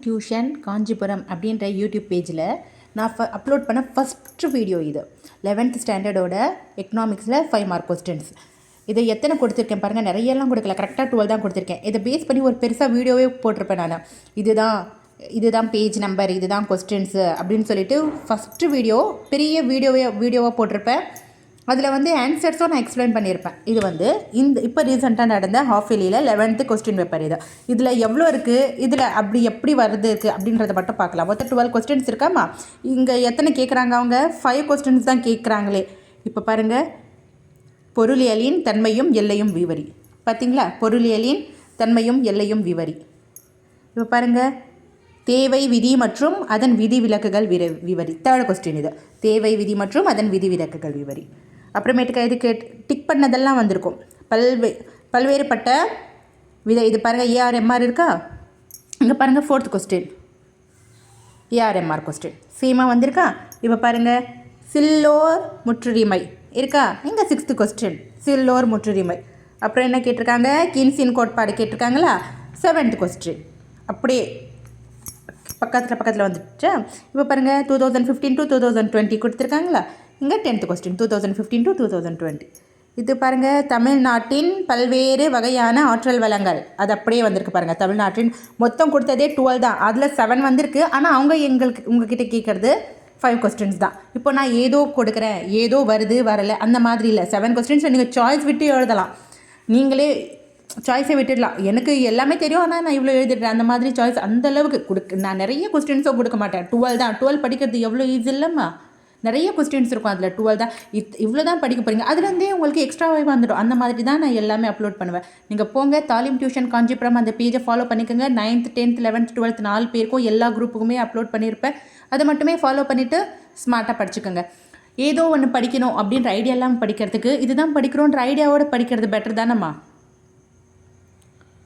Tuition Kanchipuram அப்படின்ற YouTube பேஜில் நான் அப்லோட் பண்ண ஃபஸ்ட்டு வீடியோ இது 11th ஸ்டாண்டர்டோட எக்கனாமிக்ஸில் 5 மார்க் கொஸ்டின்ஸ். இதை எத்தனை கொடுத்துருக்கேன் பாருங்கள், நிறையெல்லாம் கொடுக்கல, கரெக்டாக 12 தான் கொடுத்துருக்கேன். இதை பேஸ் பண்ணி ஒரு பெருசாக வீடியோவே போட்டிருப்பேன் நான். இதுதான் பேஜ் நம்பர், இதுதான் கொஸ்டின்ஸு அப்படின்னு சொல்லிட்டு ஃபஸ்ட்டு வீடியோ பெரிய வீடியோவாக போட்டிருப்பேன். அதில் வந்து ஆன்சர்ஸும் நான் எக்ஸ்பிளைன் பண்ணியிருப்பேன். இது இப்போ ரீசெண்டாக நடந்த ஹாஃப் இயர்லியில் 11th கொஸ்டின் பேப்பர் இதில் எவ்வளோ இருக்குது, இதில் அப்படி எப்படி வருது இருக்குது அப்படின்றத மட்டும் பார்க்கலாம். மொத்தம் 12 கொஸ்டின்ஸ் இருக்காமா. இங்கே எத்தனை கேட்குறாங்க, அவங்க 5 கொஸ்டின்ஸ் தான் கேட்குறாங்களே. இப்போ பாருங்கள், பொருளியலின் தன்மையும் எல்லையும் விவரி. பார்த்தீங்களா, பொருளியலின் தன்மையும் எல்லையும் விவரி. இப்போ பாருங்கள், தேவை விதி மற்றும் அதன் விதிவிலக்குகள் விவரி. 3rd கொஸ்டின் இது. தேவை விதி மற்றும் அதன் விதிவிலக்குகள் விவரி. அப்புறமேட்டுக்கு இதுக்கு டிக் பண்ணதெல்லாம் வந்திருக்கும். பல்வேறுபட்ட இது பாருங்கள், ஏஆர்எம்ஆர் இருக்கா. இங்கே பாருங்கள் 4th கொஸ்டின் ஏஆர்எம்ஆர் கொஸ்டின் சேமாக வந்திருக்கா. இப்போ பாருங்கள், சில்லோர் முற்றுரிமை இருக்கா. இங்கே 6th கொஸ்டின் சில்லோர் முற்றுரிமை. அப்புறம் என்ன கேட்டிருக்காங்க, கீன்ஸின் கோட்பாடு கேட்டிருக்காங்களா. 7th கொஸ்டின் அப்படியே பக்கத்தில் வந்துடுச்சா. இப்போ பாருங்கள், 2015 to 2020 கொடுத்துருக்காங்களா. இங்கே 10th கொஸ்டின் 2015 to 2020. இது பாருங்கள், தமிழ்நாட்டின் பல்வேறு வகையான ஆற்றல் வளங்கள். அது அப்படியே வந்திருக்கு பாருங்கள். தமிழ்நாட்டின் மொத்தம் கொடுத்ததே 12 தான், அதில் 7 வந்திருக்கு. ஆனால் அவங்க உங்ககிட்ட கேட்குறது 5 கொஸ்டின்ஸ் தான். இப்போ நான் ஏதோ கொடுக்குறேன், ஏதோ வருது வரலை அந்த மாதிரி இல்லை. 7 கொஸ்டின்ஸ் நீங்கள் சாய்ஸ் விட்டு எழுதலாம். நீங்களே சாய்ஸை விட்டுடலாம். எனக்கு எல்லாமே தெரியும், ஆனால் நான் இவ்வளோ எழுதிடுறேன் அந்த மாதிரி சாய்ஸ் அந்தளவுக்கு நான் நிறைய கொஸ்டின்ஸும் கொடுக்க மாட்டேன். 12 தான். 12 படிக்கிறது எவ்வளோ ஈஸி இல்லைம்மா. நிறைய கொஸ்டின்ஸ் இருக்கும் அதில். 12 தான், இவ்வளோ தான் படிக்க போகிறீங்க. அதுலேருந்தே உங்களுக்கு எக்ஸ்ட்ராவே வந்துடும். அந்த மாதிரி தான் நான் எல்லாமே அப்லோட் பண்ணுவேன். நீங்கள் போங்க, தாலிம் டியூஷன் காஞ்சிபுரம் அந்த பேஜை ஃபாலோ பண்ணிக்கோங்க. 9th 10th 11th 12th 4 பேருக்கும் எல்லா குரூப்புக்குமே அப்லோட் பண்ணியிருப்பேன். அதை மட்டுமே ஃபாலோ பண்ணிவிட்டு ஸ்மார்ட்டாக படிச்சுக்கோங்க. ஏதோ ஒன்று படிக்கணும் அப்படின்ற ஐடியாலாம் படிக்கிறதுக்கு இதுதான் படிக்கிறோன்ற ஐடியாவோடு படிக்கிறது பெட்டர் தானம்மா.